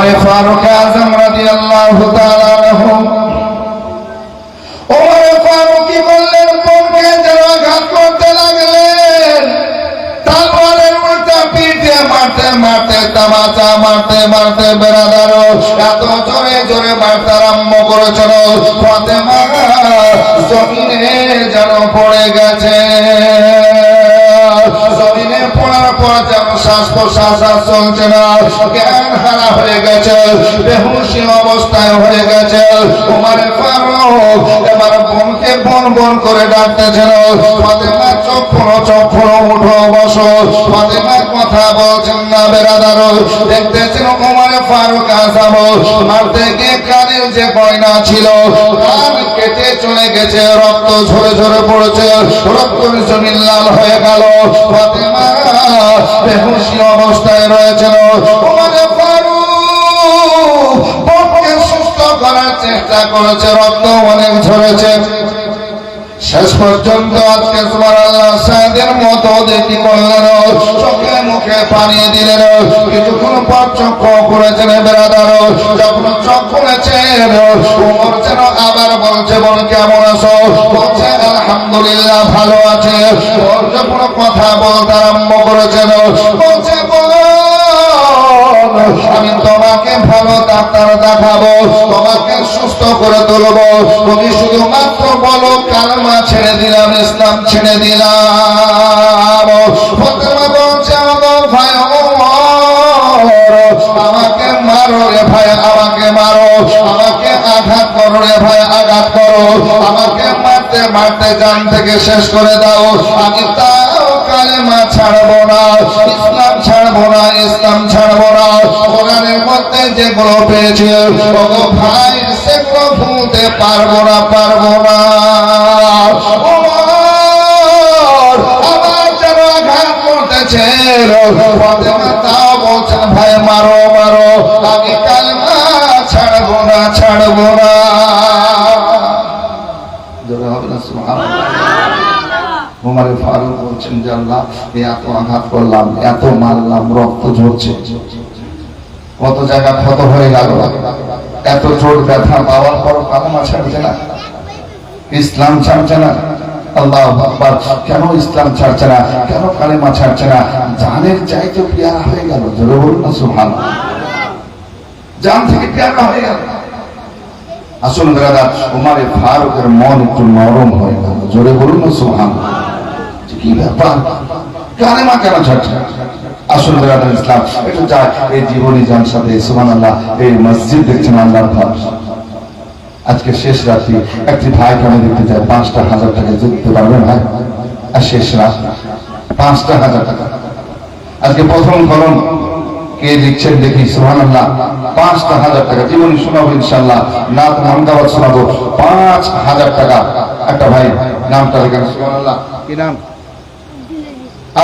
ওমর ফারুক আযম রাদিয়াল্লাহু তাআলা আনহু ওমর ফারুক কি বললেন, বোনকে যেন আঘাত করতে লাগলেন, তারপরে উল্টা পিঠে মারতে মারতে তামাচা মারতে মারতে বেরাদার এত জোরে জোরে মারতে আরম্ভ করেছিল, ফাতেমা জমিনে যেন পড়ে গেছে। জমিনে পড়ার পর যেন শ্বাস প্রশ্বাস চলছে না, জ্ঞান হারা হয়ে গেছে, বেহুশি অবস্থায় হয়ে গেছে। ওমর ফারুক এবার বোনকে বোন বোন করে ডাকতেছিল, ফাতেমা চোখ খোলো উঠো বসো। ফাতেমা কথা বলছেন না বেরাদার, দেখতেছেন ওমর ফারুক আযম মারতে গিয়ে কানের যে গয়না ছিল কান কেটে চলে গেছে, রক্ত ঝরে ঝরে পড়েছে, রক্ত জমিন লাল হয়ে গেল। ফাতেমা বেহুশি অবস্থায় রয়েছিল। ওমর ফারুক বোনকে সুস্থ করার চেষ্টা করেছে, রক্ত অনেক ঝরেছে। শেষ পর্যন্ত আজকে সুবহানাল্লাহ সাদের মতো দেখি করলেন, চোখে মুখে পানি দিলেন, কিছুক্ষণ পর চক্ষু খুলেছেন বেরাদার। যখন চোখ খুলেছেন ওমর যেন আবার বলছে, বল কেমন আছো? বলছে আলহামদুলিল্লাহ ভালো আছে। ওর যখন কথা বলতে আরম্ভ করেছেন, বলছে আমি তোমাকে ভালো ডাক্তার দেখাবো, তোমাকে সুস্থ করে তুলবো, তুমি শুধুমাত্র বলো কালেমা ছেড়ে দিলাম, ইসলাম ছেড়ে দিলাম। ফাতেমা বলছে ভাই আমাকে মারো রে ভাই, আমাকে মারো, আমাকে আঘাত করো রে ভাই, আঘাত করো, আমাকে মারতে মারতে জান থেকে শেষ করে দাও, আমি তাও কালেমা ছাড়বো না, ইসলাম ছাড়বো না, ইসলাম ছাড়বো না। কোরআনের মধ্যে যেগুলো পেয়েছি ওগো ভাই সেগুলো ভুলতে পারবো না, পারবো না। আমার যেন আঘাত করতেছে, ফাতেমা তাও বলছেন ভাই মারো মারো, আমি কালেমা ছাড়বো না, ছাড়বো না। জোরে হবে না সুবহানাল্লাহ। ওমর ফারুক বলছেন যে আল্লাহ এত আঘাত করলাম, এত মারলাম, রক্ত ঝরছে, কত জায়গা ক্ষত হয়ে গেল, এত জোর ব্যথা পাওয়ার পর কালেমা ছাড়ছে না, ইসলাম ছাড়ছে না। আল্লাহু আকবার। কেন ইসলাম ছাড়ছে না, কেন কালেমা ছাড়ছে না? জানের চাইতে পেয়ারা হয়ে গেল। জোরে বলুন না সুবহানাল্লাহ। জান থেকে পেয়ারা হয়ে গেল। আসুন ব্রাদার, ওমর ফারুকের মন একটু নরম হয়ে গেল। জোরে বলুন না সুবহানাল্লাহ। কি ব্যাপার, কালেমা কেন ছাড়ছে? আসুন ব্রাদার ইসলাম একটু যায় এই জীবনী জান সাথে সুবহানাল্লাহ। এই মসজিদ দেখছেন আল্লাহর ঘর। আজকে শেষ রাত্রি একটি ভাইকে আমি দেখতে চাই, ৫,০০০ টাকা দিতে পারবেন ভাই? আর শেষ রাত ৫,০০০ টাকা। আজকে প্রথম কলম কে লিখছেন দেখি সুবহানাল্লাহ। ৫,০০০ টাকা জীবনী শোনাবো ইনশাআল্লাহ, নাত মন্দাবাদ শোনাবো। ৫,০০০ টাকা একটা ভাই নামটা লিখেন সুবহানাল্লাহ। কি নাম?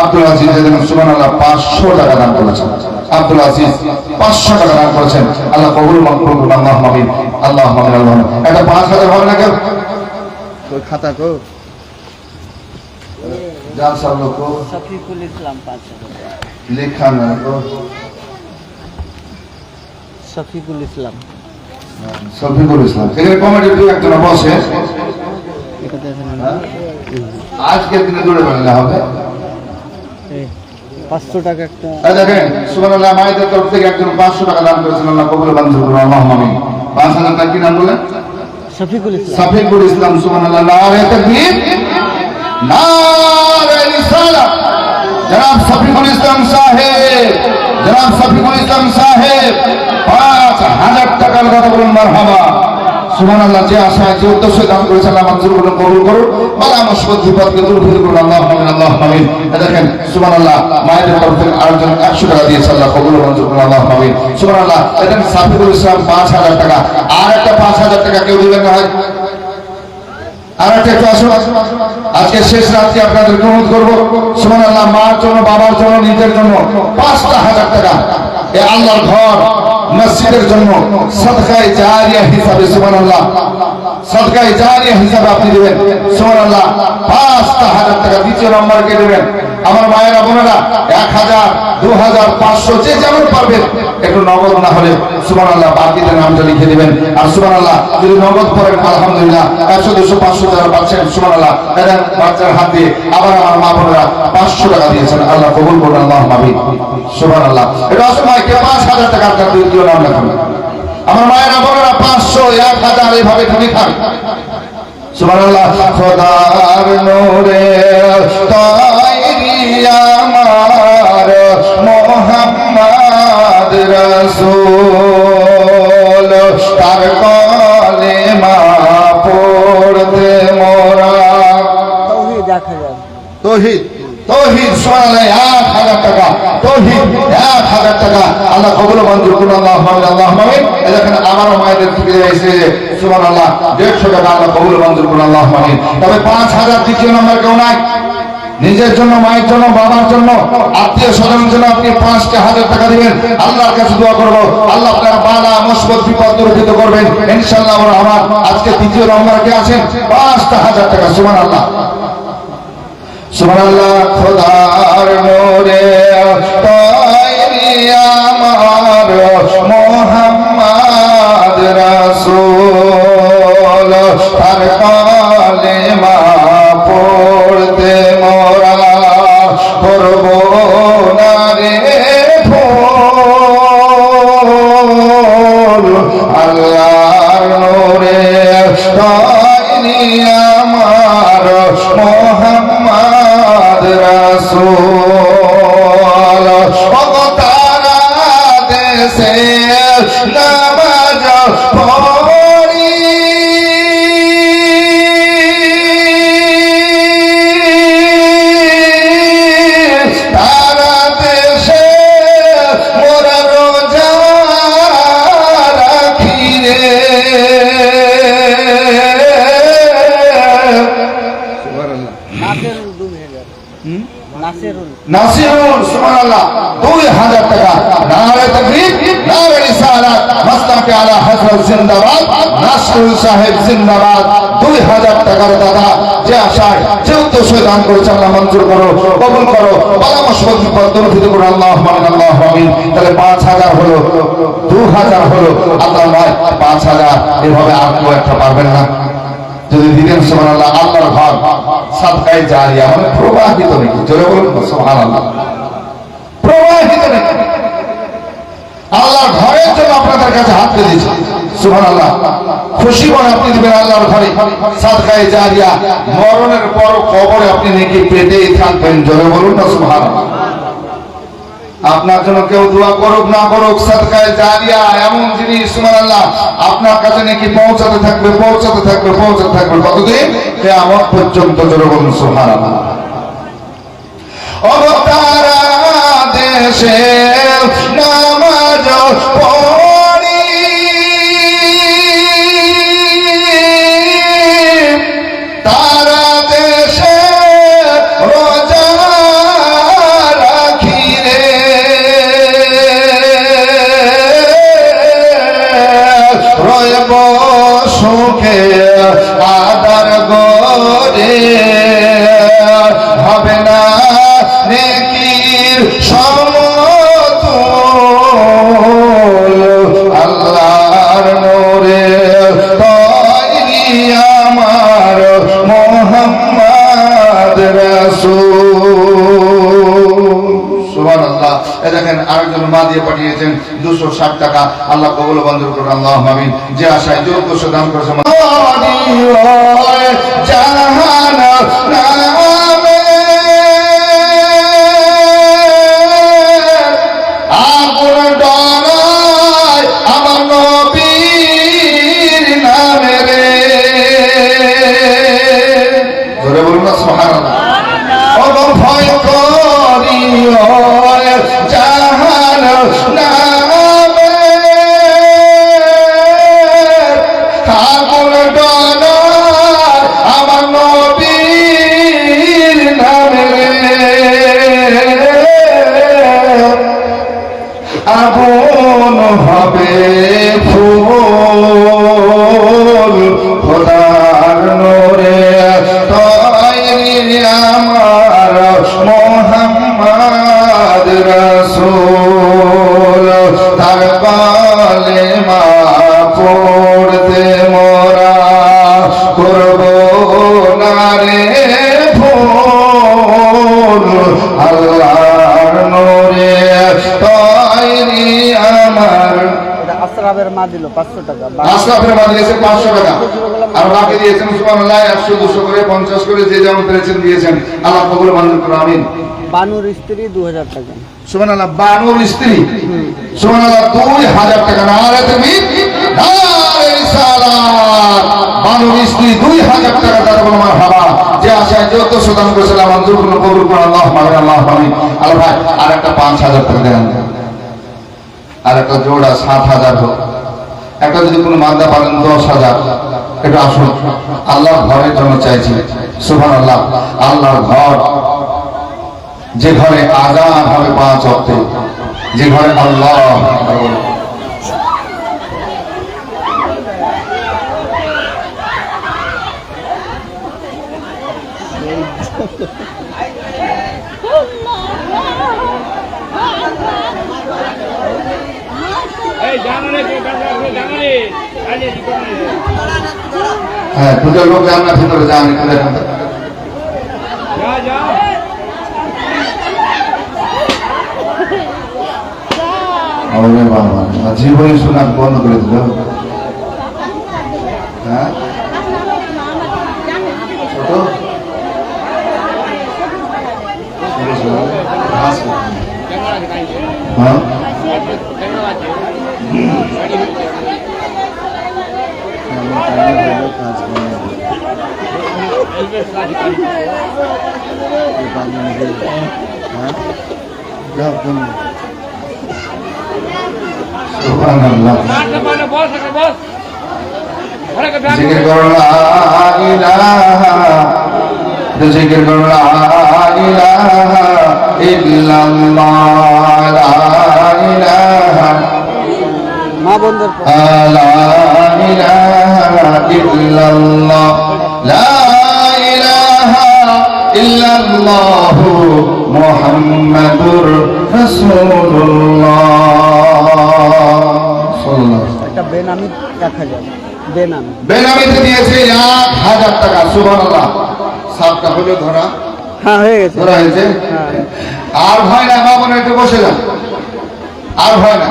আব্দুল আজিজ সুবহানাল্লাহ ৫০০ টাকা দান করেছেন। আব্দুল আজিজ ৫০০ টাকা দান করেছেন। আল্লাহ কবুল মকবুল করুন। আল্লাহুম্মা আমিন, আল্লাহুম্মা আমিন, আল্লাহুম্মা আমিন। এটা ৫,০০০ হবে না কেউ? ওই খাতা কো জান সব লোক কো সফিকুল ইসলাম ৫০০০ লেখা না কো সফিকুল ইসলাম, সফিকুল ইসলাম। এখানে কমিটির দুই একজন বসে, এটা দেখেন আজকের দিনে দৌড়ে বেড়ালে হবে। ৫০০ টাকা একটা দেখেন সুবহানাল্লাহ। মায়েদের তরফ থেকে একজন ৫০০ টাকা দান করেছেন, আল্লাহ কবুল মঞ্জুর করুন। আল্লাহুম্মা আমিন। ৫,০০০ টাকা কি নাম বলেন? সফিকুল ইসলাম। সফিকুল ইসলাম সুবহানাল্লাহ। নারে তাকবীর, নারে রিসালাত। জনাব সফিকুল ইসলাম সাহেব, জনাব সফিকুল ইসলাম সাহেব ৫,০০০ টাকার কথা বলুন মারহাবা। সুবহানাল্লাহ। যে আশায় যে উদ্দেশ্যে দান করেছেন আল্লাহ মঞ্জুর করুন, কবুল করুন। বালা মুসিবত বিপদকে দূর করুন। আল্লাহুম্মা আমিন, আল্লাহুম্মা আমিন। দেখেন সুবহানাল্লাহ, মায়েদের তরফ থেকে আরেকজন ১০০ টাকা দিয়েছে, আল্লাহ কবুল মঞ্জুর করুন। আল্লাহুম্মা আমিন। সুবহানাল্লাহ। দেখেন সাফিকুল ইসলাম ৫,০০০ টাকা। আর একটা ৫,০০০ টাকা কেউ দিবেন না হয়? আর একটা একটু আসুন। আজকে শেষ রাত্রি আপনাদের অনুরোধ করবো সুবহানাল্লাহ, মার জন্য, বাবার জন্য, নিজের জন্য ৫,০০০ টাকা এ আল্লাহর ঘর মসজিদের জন্য সাদকায়ে জারিয়া হিসাবে সুবহানাল্লাহ, সাদকায়ে জারিয়া হিসাবে আপনি দিবেন সুবহানাল্লাহ। ৫,০০০ টাকা দ্বিতীয় নম্বরকে দেবেন। আমার মায়েরা বোনেরা ১,০০০, ২,০০০, ৫০০ যে যেমন পারবেন একটু নগদ না হলে সুবহানাল্লাহ বাকিতে নামটা লিখে দিবেন। আর সুবহানাল্লাহ যদি নগদ করেন আলহামদুলিল্লাহ 100 200 500 টাকা পাচ্ছেন সুবহানাল্লাহ। এদের বাচ্চার হাত দিয়ে আবার আমার মা বোনেরা 500 টাকা দিয়েছেন, আল্লাহ কবুল করুন, আল্লাহুম্মা আমিন সুবহানাল্লাহ। এটা অসময়কে 5000 টাকার একটা দ্বিতীয় নাম লেখেন। আমার মায়েরা বোনেরা 500 1000 এইভাবে তুমি খান সুবহানাল্লাহ। খোদার নূরে তৈরি আমার মুহাম্মদ রাসূল, তার কলেমা পড়তে মোরা তাওহীদ 1000 তৌহিদ তৌহিদ সুবহানাল্লাহ 1000 টাকা তৌহিদ 1000 টাকা আল্লাহ কবুল মঞ্জুর করুন, আল্লাহুম্মা আমিন আল্লাহুম্মা আমিন। এখানে আমারও মায়েদের থেকে এসে সুবহানাল্লাহ 150 টাকা আল্লাহ কবুল মঞ্জুর করুন, আল্লাহুম্মা আমিন। তবে 5000 দ্বিতীয় নম্বর কেউ নাই, নিজের জন্য, মায়ের জন্য, বাবার জন্য, আত্মীয় স্বজনের জন্য আপনি 5,000 টাকা দিবেন। আল্লাহর কাছে দোয়া করব আল্লাহ আপনার বালা মুসিবত বিপদ দূরীভূত করবেন ইনশাআল্লাহ। আমার আজকে দ্বিতীয় নম্বর কে আছেন 5,000 টাকা সুবহানাল্লাহ সুবহানাল্লাহ। খোদার নূরে তৈরি আমার মুহাম্মদ রাসূল, তার কলেমা পড়তে মোরা করব না রে ভুল, আল্লাহর নূরে তৈরি আমার মুহাম্মদ রাসূল। তারা দেশে নামাজ পড়ি তারা দেশে মোরা রোজা রাখি রে নাসিরুল সুবহানাল্লাহ 2000 টাকা। নারে তাকবীর নারে রিসালাত মাসলাকে আলা হযরত জিন্দাবাদ, নাসরুল সাহেব জিন্দাবাদ। 2000 টাকার দাদা যে আশায় যে উদ্দেশ্যে দান করেছে আল্লাহ মঞ্জুর করো, কবুল করো, বালা মুসিবত বিপদ দূরীভূত করো, আল্লাহুম্মা আমিন আল্লাহুম্মা আমিন। তাহলে 5000 হলো, 2000 হলো, আল্লাহ নয় 5000। এভাবে আর কেউ একটা পারবেন না যদি দিতেন সুবহানাল্লাহ। আল্লাহর ঘর সাদকায়ে জারিয়া মানে প্রবাহিত নাকি, জোরে বলুন সুবহানাল্লাহ, প্রবাহিত নাকি। আল্লাহর ঘরের জন্য আপনাদের কাছে হাত পেতেছি সুবহানাল্লাহ। খুশি মনে আপনি দিবেন আল্লাহর ঘরে সাদকায়ে জারিয়া, মরণের পর কবরে আপনি নাকি পেতেই থাকবেন, জোরে বলুন না সুবহানাল্লাহ। আপনার জন্য কেউ দোয়া করুক না করুক, সাদকায়ে জারিয়া এমন জিনিস সুবহানাল্লাহ আপনার কাছে নাকি পৌঁছাতে থাকবে পৌঁছাতে থাকবে পৌঁছাতে থাকবে কতদিন? কিয়ামত পর্যন্ত, জোরে বলুন সুবহানাল্লাহ। ও তারা দেশে নামাজ পড়ি তারা দেশে রোজা রাখি রে রয়ব সুখে আদার গরে হবে না নেকির সমতুল, আল্লাহর নূরে তৈরি আমার মুহাম্মদ রাসূল সুবহানাল্লাহ। এই দেখেন আরেকজন মা দিয়ে পাঠিয়েছেন 260 টাকা, আল্লাহ কবুল মঞ্জুর করুন, আল্লাহুম্মা আমিন। যে আশায় যে উদ্দেশ্যে দান করেছেন জাহান নামে আগুন ডরায় আমার নবীর নামে রে, জোরে বলুন না সুবহানাল্লাহ। ও ভয় করি জাহান নামে আগুন ডরায় আমার নবীর নামে রে, আগুন হবে ফুল খোদার নূরে তৈরি আমার মুহাম্মদ রাসূল, তার পড়তে মোরা করব না রে ভুল, আল্লাহর নূরে তৈরি আমার। এটা আশরাফের মা দিল 500 টাকা। আশরাফের মা দিয়েছে 500 টাকা, আর বাকি দিয়েছেন সুবহানাল্লাহ 100 200 করে 50 করে যে যেমন পেরেছেন দিয়েছেন। আল্লাহ কবুল মঞ্জুর করুন, আমিন। বানুর স্ত্রী 2000 টাকা। সুবহানাল্লাহ। বানুর স্ত্রী সুবহানাল্লাহ 2000 টাকা। নারে তাকবীর, নারে রিসালাত। বানুর স্ত্রী 2000 টাকা তার বড় মারহাবা। যে আশায় যত সুদান করেছিলাম মঞ্জুর করুন, কবুল করুন, আল্লাহুম্মা আমিন। আল্লাহ ভাই আর একটা 5000 টাকা দেন, আর একটা জোড়া 7000 হোক, একটা যদি কোনো মান্দা পারেন 10,000। এটা আসুন আল্লাহর ঘরের জন্য চাইছি। সুবহানাল্লাহ। আল্লাহর ঘর, যে ঘরে আযান হবে 5 ওয়াক্তে, যে ঘরে আল্লাহ হ্যাঁ, দুটো লোক জান্নাত ভিতরে যান, একটু দেখেন। জীবনী শোনা বন্ধ করে দিল। হ্যাঁ, সুবহানাল্লাহ। জিকির করো লা ইলাহা, জিকির করো লা ইলাহা ইল্লাল্লাহ, লা ইলাহা মা বন্ধের লা ইলাহা ইল্লাল্লাহ, লা ইলাহা ইল্লাল্লাহ মুহাম্মাদুর রাসূলুল্লাহ। একটা বেনামি 1000। বেনামি বেনামিতে দিয়েছে 1000 টাকা। সুবহানাল্লাহ। 7টা হলো ধরা। হ্যাঁ, হয়ে গেছে, ধরা হয়েছে। আর ভয় না, বাবা একটু বসে যান, আর ভয় না।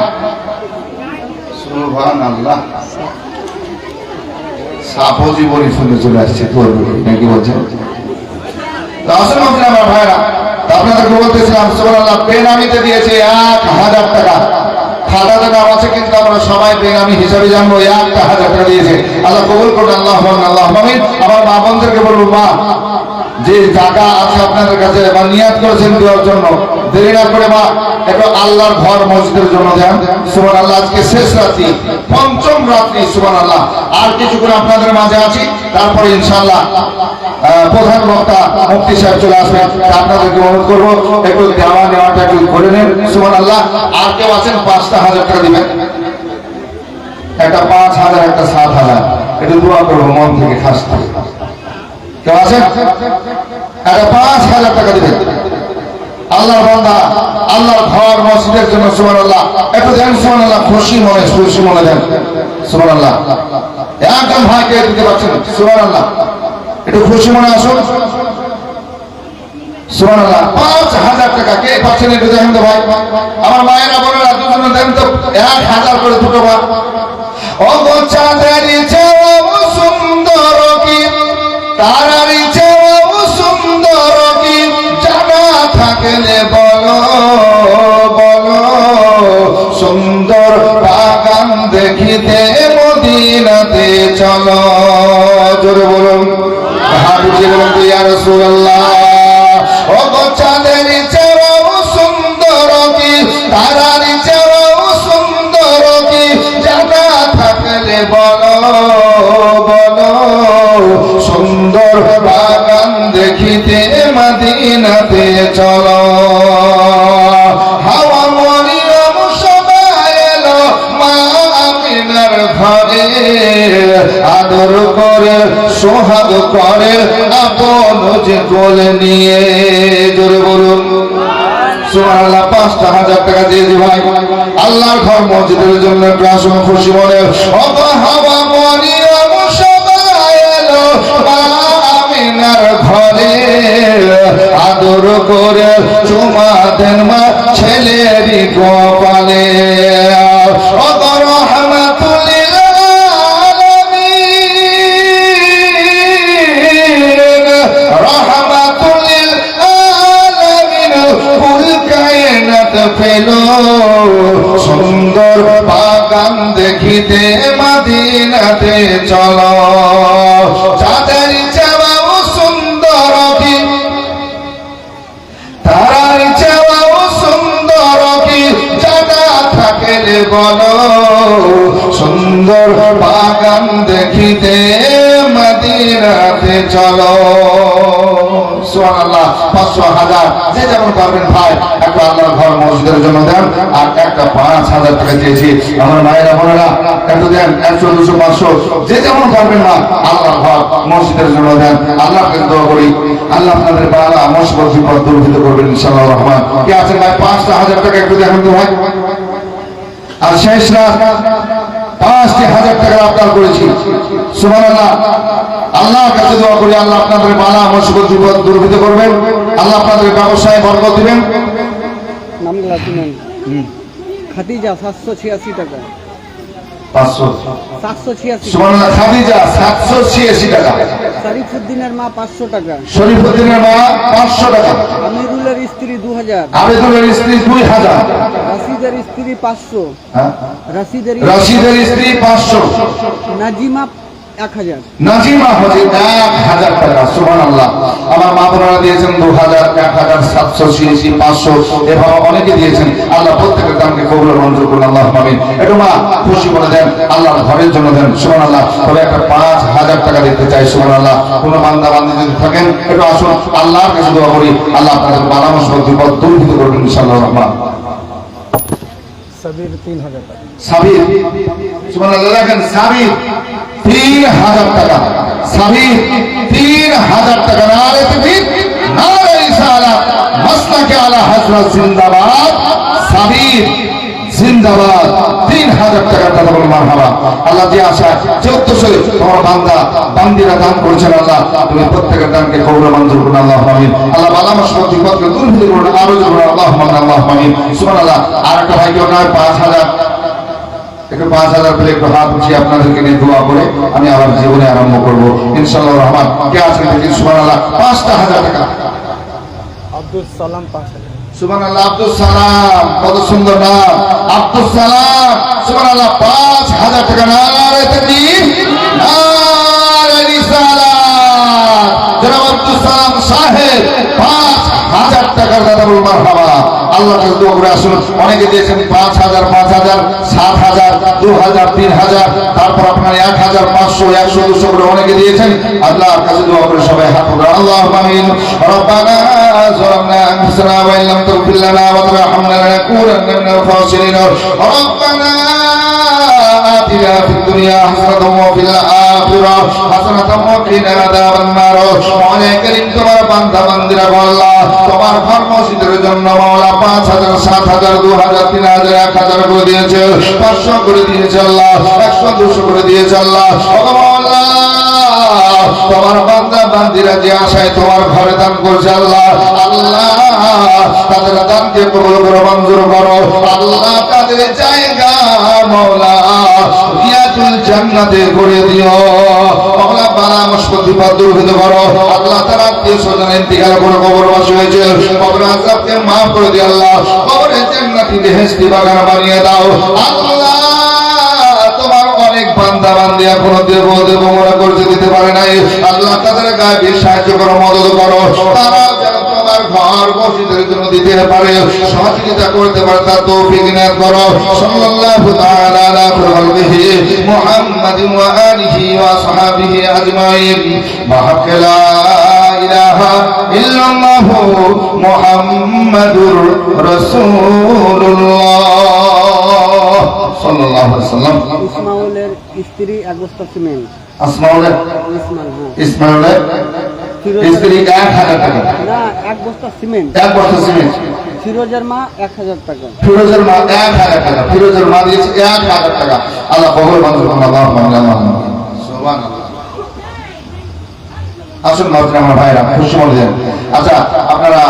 সুবহানাল্লাহ। সাপও জীবনী শুনে চলে আসছে তোর নাকি বলছেন। আসলে আমার ভাইরা, আপনাদেরকে বলতেছিলাম সুবহানাল্লাহ, বেনামিতে দিয়েছে 1000 টাকা। খাতাতে নাম আছে কিন্তু আমরা সবাই বেনামি হিসাবে জানবো। 1000 টাকা দিয়েছে। আল্লাহ কবুল করুন, আল্লাহুম্মা আমিন। আমার মা বোনদেরকে বলবো, মা যে টাকা আছে আপনাদের কাছে বা নিয়াত করেছেন দেওয়ার জন্য, দেরি না করে মা একটু আল্লাহর ঘর মসজিদের জন্য দেন। সুবহানাল্লাহ। আজকে শেষ রাত্রি, 5ম রাত্রি। সুবহানাল্লাহ। আর কিছু করে আপনাদের মাঝে আছি, তারপরে ইনশাআল্লাহ প্রধান বক্তা মুফতি সাহেব চলে আসবেন। আপনাদেরকে অনুরোধ করবো একটু দেওয়া নেওয়াটা একটু করে নেন। সুবহানাল্লাহ। আর কেউ আছেন 5,000 টাকা দিবেন, একটা 5,000, একটা 7,000। একটু দোয়া করবো মন থেকে, খাস থেকে। কেউ আছেন? একটা 5,000 টাকা দিবেন। আল্লাহর বান্দা, আল্লাহর ঘর মসজিদের জন্য। সুবহানাল্লাহ। একটু দেন। সুবহানাল্লাহ। খুশি মনে দেন। সুবহানাল্লাহ। একজন ভাইকে দিতে পারছেন। সুবহানাল্লাহ। একটু খুশি মনে আসুন। সুবহানাল্লাহ। 5,000 টাকা কে পাচ্ছেন একটু দেখেন তো ভাই। আমার মায়েরা বোনেরা দুজনে দেন তো 1,000 করে, দুটো বার। ওগো চাঁদের চেয়েও সুন্দর কি, তারার চেয়েও সুন্দর কি, জানা থাকলে বলো বলো। সুন্দর বাগান দেখিতে মদিনাতে চলো। জোরে বলুন, হাবিজি বলুন তো ইয়া রাসূলুল্লাহ। ওগো চাঁদের চেয়েও সুন্দর কি, তারার চেয়েও সুন্দর কি, জানা থাকলে বলো বলো। সুন্দর বাগান দেখিতে মদিনাতে চলো। হাওয়া মরিয়ম সবাই এলো মা আমিনার ঘরে, আদর করে সোহাগ করে আপন যে কোলে নিয়ে। জোরে বলুন সুবহানাল্লাহ 5,000 টাকা দিয়েছি ভাই আল্লাহর ঘর মসজিদের জন্য একটু আসুন খুশি মনে অত হাওয়া মরিয়ম সবাই এলো আমিনার ঘরে আদর করে চুমা দেন মা ছেলেরই কপালে অত রহমাতুল লিল আলামিন রহমাতুল লিল আলামিন কুল কায়নাত পেলো সুন্দর বাগান দেখিতে মদিনাতে চলো যাদের চাওয়া সুন্দর কি তারার চাওয়া সুন্দর কি জায়গা থাকলে বলো সুন্দর বাগান দেখিতে মদিনাতে চলো সুবহানাল্লাহ 500,000 যে যেমন পারবেন ভাই একটা আল্লাহর ঘর মসজিদের জন্য দেন আর একটা 5,000 টাকা দিয়েছি আমার মায়েরা বোনেরা একটু দেন 100 200 500 যে যেমন পারবেন না আল্লাহর ঘর মসজিদের জন্য দেন আল্লাহকে দোয়া করি আল্লাহ আপনাদের বালা মুসিবত বিপদ দূর করবেন ইনশাআল্লাহ রহমান কি আছে ভাই 5,000 টাকা একটু দেখেন তো ভাই আর শেষ রাত 5,000 টাকা আবদার করেছি সুবহানাল্লাহ আল্লাহর কাছে দোয়া করি আল্লাহ আপনাদের বালা মুসিবত বিপদ দূর করবেন আল্লাহ আপনাদের ব্যবসায় বরকত দিবেন নামগুলা শুনেন খাদিজা 786 টাকা 500 786 সুবহানাল্লাহ খাদিজা 786 টাকা শরীফুদ্দিনের মা 500 টাকা শরীফুদ্দিনের মা 500 টাকা আমিরুলের স্ত্রী 2000 আবেদুলের স্ত্রী 2000 রাশিদের স্ত্রী 500 হ্যাঁ রাশিদের স্ত্রী 500 নাজিমা 1000 নাজিমা হচ্ছে 1000 টাকা সুবহানাল্লাহ আমার মা বোনেরা দিয়েছেন 2000 1000 786 500 এভাবে অনেকে দিয়েছেন আল্লাহ প্রত্যেকের দানকে কবুল ও মঞ্জুর করুন আল্লাহুম্মা আমিন একটু মা খুশি বলে দেন আল্লাহর ঘরের জন্য দেন সুবহানাল্লাহ তবে একটা 5,000 টাকা দিতে চাই সুবহানাল্লাহ কোন বান্দা বান্দি যদি থাকেন একটু আসুন আল্লাহর কাছে দোয়া করি আল্লাহ আপনাদের বালা মুসিবত বিপদ দূর করবেন ইনশাআল্লাহ রহমান সাবির 3000 টাকা সাবির সুবহানাল্লাহ দেখেন সাবির 3,000 টাকা সাবির 3,000 টাকা নারে তাকবীর নারে রিসালাত মাসলাকে আলা হযরত জিন্দাবাদ সাবির জিন্দাবাদ 3,000 টাকা দাদা বল মারহাবা আল্লাহ যে আশা 1400 তোমার বান্দা বান্দিরা দান করেছেন আল্লাহ তুমি প্রত্যেকের দানকে কবুল মঞ্জুর করুন আল্লাহুম্মা আমিন আল্লাহ বালা মুসিবত বিপদকে দূর করুন আরো জোরে আল্লাহুম্মা আমিন সুবহানাল্লাহ আরেকটা ভাই কেউ নয় 5,000 একটু 5,000 পেলে একটু হাত উঠিয়ে আপনাদেরকে নিয়ে দোয়া করে আমি আবার জীবনে আরম্ভ করবো ইনশাআল্লাহ রহমান কে আছেন দেখি সুবহানাল্লাহ 5,000 টাকা আব্দুল সালাম 5000 সুবহানাল্লাহ আব্দুল সালাম কত সুন্দর নাম আব্দুল সালাম সুবহানাল্লাহ 5,000 টাকা নারে তাকবীর নারে রিসালাত জনাব আব্দুল সালাম সাহেব 5,000 টাকা দাদা বল মারহাবা আল্লাহ কাছে দোয়া করে আসুন অনেকে দিয়েছেন 5,000 5,000 7,000 2,000 3,000 তারপর আপনার 1,000 500 100 200 করে অনেকে দিয়েছেন আল্লাহর কাছে দোয়া করে সবাই হাত উঠান আল্লাহুম্মা আমিন রব্বানা যালামনা আনফুসানা ওয়া ইল্লাম তাগফির লানা ওয়া তারহামনা লানাকুনান্না মিনাল খাসিরিন রব্বানা আতিনা ফিদ দুনিয়া হাসানাতাও ওয়া ফিল আখিরাহ হাসানাতাও ওয়া কিনা আযাবান নার মাওলা কারীম তোমার বান্দা বান্দিরা আল্লাহ তোমার ঘর মসজিদের জন্য মাওলা 5,000 7,000 2,000 3,000 1,000 করে দিয়েছে 500 করে দিয়েছে আল্লাহ 100 200 করে দিয়েছে আল্লাহ আল্লাহ তোমার বান্দা বান্দিরা যে আশায় তোমার ঘরে দান করছে আল্লাহ আল্লাহ তাদের দানকে কবুল করো মঞ্জুর করো আল্লাহ তাদের জায়গা মাওলা রিয়াতুল জান্নাতে করে দিও মাওলা বালা মুসিবত বিপদ দূর করো আল্লাহ তার আত্মীয় স্বজন ইন্তিকাল করে কবরবাসী হয়েছে কবর আযাবকে maaf করে দিও আল্লাহ কবরে জান্নাতি বেহেশতি বাগান বানিয়ে দাও আল্লাহ তোমার অনেক বান্দা বান্দি এখনো দেব দেব মনে করতে দিতে পারে নাই আল্লাহ তাদের গায়ে সাহায্য করো মদদ করো তারা যেন তোমার ঘর মসজিদের জন্য দিতে পারে সহযোগিতা করতে পারে তার তৌফিক ইনায়াত করো সাল্লাল্লাহু তাআলা আলা খালিহি মুহাম্মাদিন ওয়া আলিহি ওয়া সাহবিহি আজমাইন মাহা লা ইলাহা ইল্লাল্লাহ মুহাম্মাদুর রাসূলুল্লাহ সাল্লাল্লাহু আলাইহি ওয়াসাল্লাম ইসমাউলের স্ত্রী 1 বস্তা সিমেন্ট আসমাউলের ইসমাউলের স্ত্রী 1,000 টাকা না 1 বস্তা সিমেন্ট 1 বস্তা সিমেন্ট ফিরোজের মা 1000 টাকা। ফিরোজের মা 1000 টাকা, ফিরোজের মা দিয়েছে 1000 টাকা। আল্লাহ কবুল মঞ্জুর করুন। আল্লাহুম্মা সুবহানাল্লাহ। আসুন মাত্র আমার ভাইরা খুশি মনে দেন। আচ্ছা আপনারা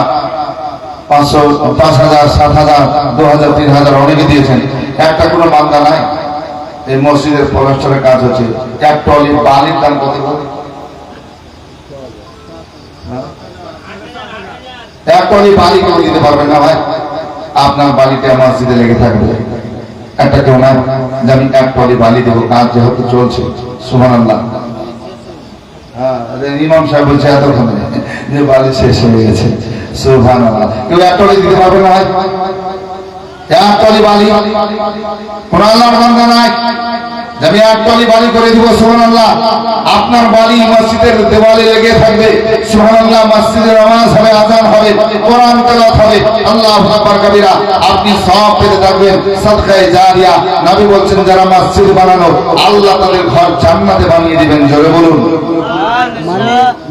500, 5000, 7000, 2000, 3000 অনেকে দিয়েছেন, একটা কোনো মান্দা নাই। এই মসজিদের প্লাস্টারের কাজ হচ্ছে, এক টলি বালির দাম কত? এক টলি বালি কেউ দিতে পারবেন না ভাই? আপনার বালিটা মসজিদে লেগে থাকবে, একটা কেউ না যে আমি এক টলি বালি দেবো, কাজ যেহেতু চলছে। সুবহানাল্লাহ। হ্যাঁ, ইমাম সাহেব বলছে এতক্ষণে যে বালি শেষ হয়ে গেছে। সুবহানাল্লাহ। কেউ এক টলি দিতে পারবে না ভাই? এক টলি বালি কোন আল্লাহর বান্দা নাই যে আমি এক টলি বালি করে দিব। সুবহানাল্লাহ। আপনার বালি মসজিদের দেওয়ালে লেগে থাকবে। সুবহানাল্লাহ। মসজিদের নামাজ হবে, আযান হবে, কোরআন তেলাওয়াত হবে, আল্লাহু আকবার কবিরা, আপনি সওয়াব পেতে থাকবেন। সাদকায়ে জারিয়া। নবী বলেন যারা মসজিদ বানানো আল্লাহ তাদের ঘর জান্নাতে বানিয়ে দিবেন। জোরে বলুন।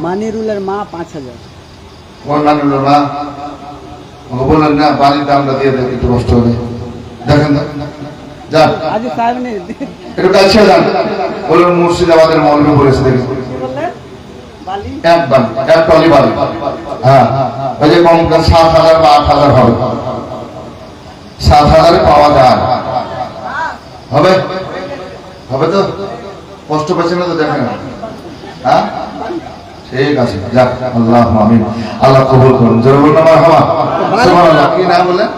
মানিরুলের মা 5000। কোন মানিরুলের মা? বললেন না বালির দামটা দিয়ে দেন, একটু কষ্ট হবে। দেখেন যান আজ সাহেব নেই, একটু কাছে যান। বলুন মুর্শিদাবাদের মৌলভী বলেছে দেখি এক বালি, এক টলি বালি। হ্যাঁ, ওই যে কম 7000 বা 8000 হবে। 7000 পাওয়া যায় হবে? হবে তো? কষ্ট পাচ্ছে না তো? দেখেন। হ্যাঁ ঠিক আছে, যাক আল্লাহ আমিন। আল্লাহ কবুল করুন। জোরে বলুন মারহাবা। সুবহানাল্লাহ। কি নাম বলেন?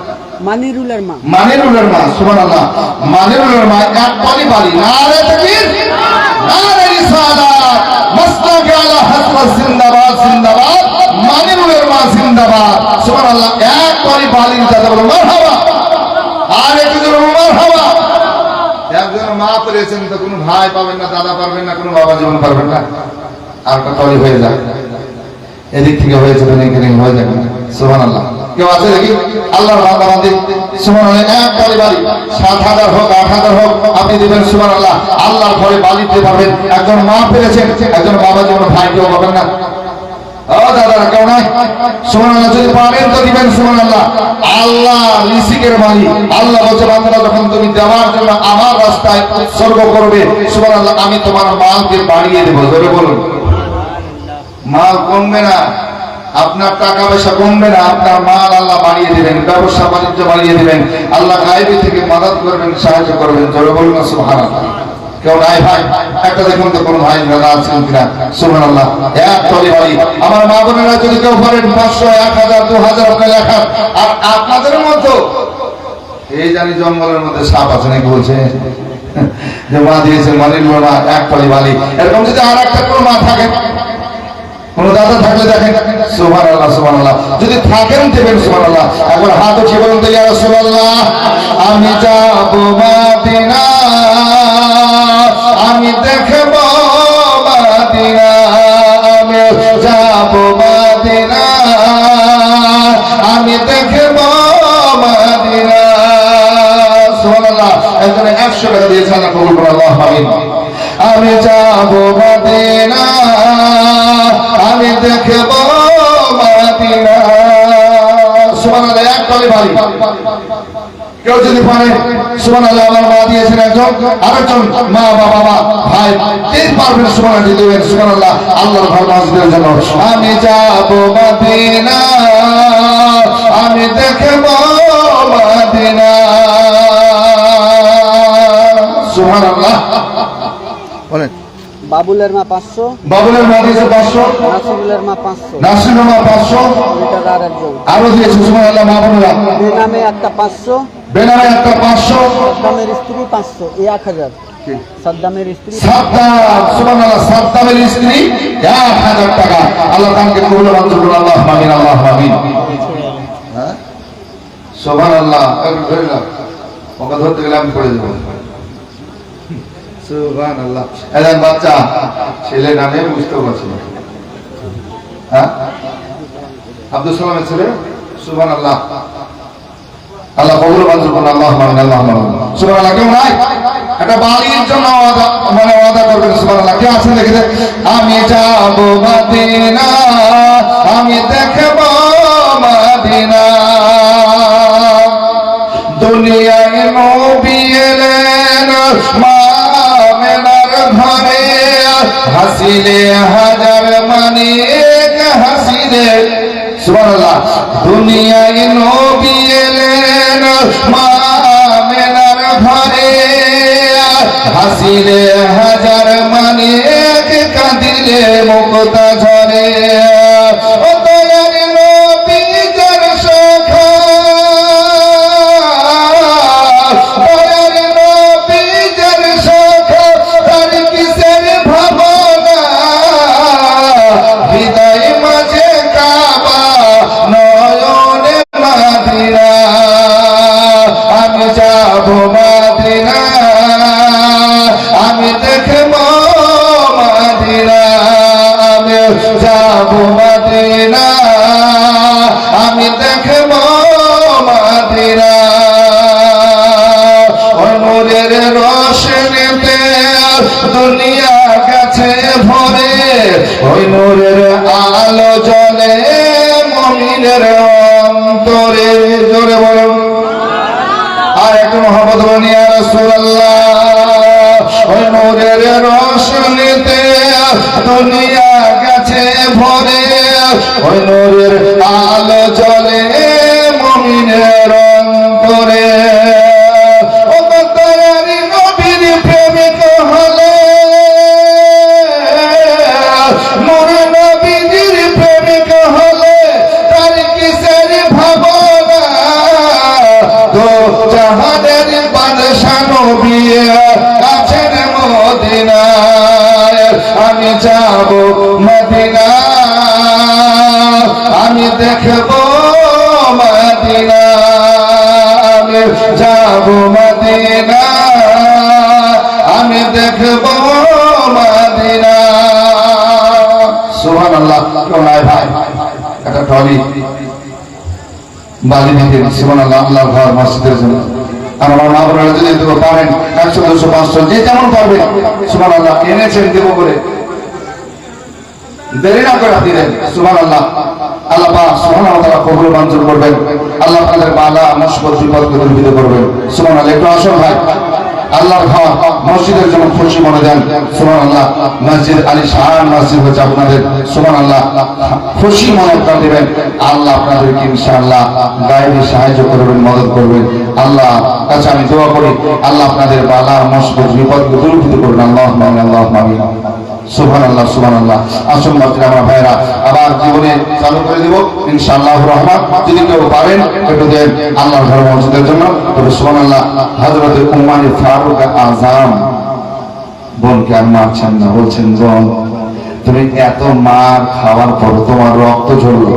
মানিরুলের মা। মানিরুলের মা। সুবহানাল্লাহ। মানিরুলের মা এক টলি বালি। নারে তাকবীর, নারে রিসালাত, মাসলাক আলা হাসনাত জিন্দাবাদ, জিন্দাবাদ। মানিরুলের মা জিন্দাবাদ। সুবহানাল্লাহ। এক টলি বালি দাদা বলো মারহাবা। আর একটু জোরে বলো মারহাবা। একজন মা পেয়েছেন তো কোনো ভাই পাবেন না, দাদা পারবেন না, কোনো বাবা জীবন পারবেন না। আর একটা টলি হয়ে যায়, এদিক থেকে হয়েছে তো এখানে হয়ে যাবে। সুবহানাল্লাহ। কেউ আছে দেখি আল্লাহর বান্দা বান্দি? সুবহানাল্লাহ। এক টলি বালি 7000 হোক 8000 হোক আপনি দিবেন। সুবহানাল্লাহ। আল্লাহর ঘরে বালি দিতে পারবেন। একজন মা পেয়েছেন, একজন বাবা জীবন ভাই কেউ পাবেন না। ও দাদা কেউ নাই? সুবহানাল্লাহ। যদি পারেন তো দিবেন। সুবহানাল্লাহ। আল্লাহ রিজিকের মালিক। আল্লাহ বলছে বান্দা যখন তুমি দেওয়ার জন্য আমার রাস্তায় উৎসর্গ করবে, সুবহানাল্লাহ, আমি তোমার মালকে বাড়িয়ে দেব। জোরে বলুন। মাল কমবে না, আপনার টাকা পয়সা কমবে না, আপনার মাল আল্লাহ বাড়িয়ে দিবেন, ব্যবসা বাণিজ্য বাড়িয়ে দিবেন। আল্লাহ গায়েবী থেকে মাদদ করবেন, সাহায্য করবেন। জোরে বলুন না সুবহানাল্লাহ। কেউ নাই ভাই? একটা দেখুন তো কোন ভাই দাদা আছেন কিনা? সুবহানাল্লাহ। এক টলি বালি। আমার মা বোনেরা যদি কেউ পারেন 500, 1000, 2000 আপনার লেখা। আর আপনাদের মতো এই জানি জঙ্গলের মধ্যে সাপ আছে নাকি বলছে যে মা দিয়েছে মানিরুলের মা এক টলি বালি। এরকম যদি আর একটা কোনো মা থাকে, কোন দাদা থাকলে দেখেন। সুবহানাল্লাহ, সুবহানাল্লাহ। যদি থাকেন দেবেন। সুবহানাল্লাহ। একবার হাত উঠিয়ে বলুন তো ইয়া রাসূলুল্লাহ আমি যাব মদিনা, আমি দেখব মদিনা, আমি যাব মদিনা, আমি দেখব মদিনা। সুবহানাল্লাহ। একজনে 100 টাকা দিয়েছে, আল্লাহ কবুল করুন। আল্লাহু আমিন। আমি যাব মদিনা, আমি দেখব মদিনা। সুবহানাল্লাহ। এক টলি বালি। কেউ যদি পারে সুবহানাল্লাহ। আমার মা দিয়েছেন একজন, আরেকজন মা বাবা মা ভাই তিন পারবেন। সুবহানাল্লাহ দিবেন। সুবহানাল্লাহ। আল্লাহর ঘর মসজিদের জন্য আমি যাব মদিনা, আমি দেখব মদিনা। সুবহানাল্লাহ। বলেন। বাবুলের মা 500। বাবুলের মা দিয়েছে 500। নাসিরুলের মা 500। নাসিরুলের মা 500। এটা আর একজন আরো দিয়েছে। সুবহানাল্লাহ। মা বোনেরা বেনামে একটা 500। বেনামে একটা 500। সাদ্দামের স্ত্রী 500। এই 1000। সাদ্দামের স্ত্রী সাদ্দাম। সুবহানাল্লাহ। সাদ্দামের স্ত্রী 1000 টাকা। আল্লাহ তাকে কবুল মঞ্জুর করুন। আল্লাহু আমিন, আল্লাহু আমিন। হ্যাঁ সুবহানাল্লাহ। ধরে নাও, ওকে ধরতে গেলে আমি পড়ে যাবো। সুবহানাল্লাহ। একজন বাচ্চা ছেলে নামে বুঝতে পারছি না। হ্যাঁ আব্দুল সালামের ছেলে। সুবহানাল্লাহ। আল্লাহ কবুল মঞ্জুর করুন। আল্লাহু আমিন, আল্লাহু আমিন। সুবহানাল্লাহ। কেউ নাই? একটা বাড়ির জন্য ওয়াদা করবেন। সুবহানাল্লাহ। কে আছেন দেখে? আমি যাব মদিনা, আমি দেখব মদিনা। দুনিয়ায় নবী এলেন মা আমেনার ঘরে, হাসিলে হাজার মানিক হাসিলে সুবহানাল্লাহ। দুনিয়ায় নবী এলেন মা আমেনার ঘরে, হাসিলে হাজার মানিক কাঁদিলে মুক্তা ঝরে। ও দয়ার নবী যার সখা, দয়ার নবী যার সখা, তার কিসের ভাবনা, হৃদয় মাঝে কাবা নয়নে মাদিনা। আমি যাব মাদিনা, আমি দেখব মাদিনা, আমি যাব মাদিনা, আমি দেখব মাদিনা। নূরের রোশনীতে দুনিয়া গেছে ভরে, ওই নূরের আলো জ্বলে মুমিনের অন্তরে। জোরে বলুন আর একটু মহব্বত বলি ইয়া রাসূলুল্লাহ। ওই নূরের রোশনীতে দুনিয়া গেছে ভরে, ওই নূরের আলো জ্বলে মুমিনের অন্তরে। ও দয়ার নবীর প্রেমিক হলে, নূর নবীর প্রেমিক হলে তার কিসের ভাবনা, তো জাহানের বাদশা নবী আছেন মদিনায়। আমি যাব মদিনা, আমি দেখব মদিনা, আমি যাব মদিনা, আমি দেখব মদিনা। সুবহানাল্লাহ। কেউ নাই ভাই, একটা ট্রলি বালি দিতে সুবহানাল্লাহ। আল্লাহর ঘর মসজিদের জন্য আমার মা বোনেরা যদি দিতে পারেন 100, 200, 500 যে যেমন পারবে সুবহানাল্লাহ এনেছেন দেব করে, দেরি না করে দিলেন সুবহানাল্লাহ। আল্লাহ পাক সুবহানাহু ওয়া তাআলা কবুল মঞ্জুর করবেন। আল্লাহ তাদের বালা মুসিবত বিপদকে দূরীভূত করবেন সুবহানাল্লাহ। একটু আসুন ভাই, আল্লাহর ঘর মসজিদের জন্য খুশি মনে দেন সুবহানাল্লাহ। মসজিদ আলী শাহান মসজিদ হচ্ছে আপনাদের সুবহানাল্লাহ, খুশি মনে প্রাণ দিবেন। আল্লাহ আপনাদেরকে ইনশাআল্লাহ গায়েবী সাহায্য করবেন, মদত করবেন। আল্লাহ কাছে আমি দোয়া করি আল্লাহ আপনাদের বালা মুসিবত বিপদকে দূরীভূত করবেন। আল্লাহুম্মা আমিন, আল্লাহুম্মা আমিন। সুবহানাল্লাহ সুবহানাল্লাহ। আসুন মাত্র আমরা ভাইরা আবার জীবনে চালু করে দিব ইনশাআল্লাহুর রহমান। যদি কেউ পারেন একটু দেন আল্লাহর ঘর মসজিদের জন্য। তবে সুবহানাল্লাহ হযরত উম্মানি ফারুক আযম বোনকে আর মারছেন না, বলছেন বোন তুমি এত মার খাওয়ার পর তোমার রক্ত ঝরলো,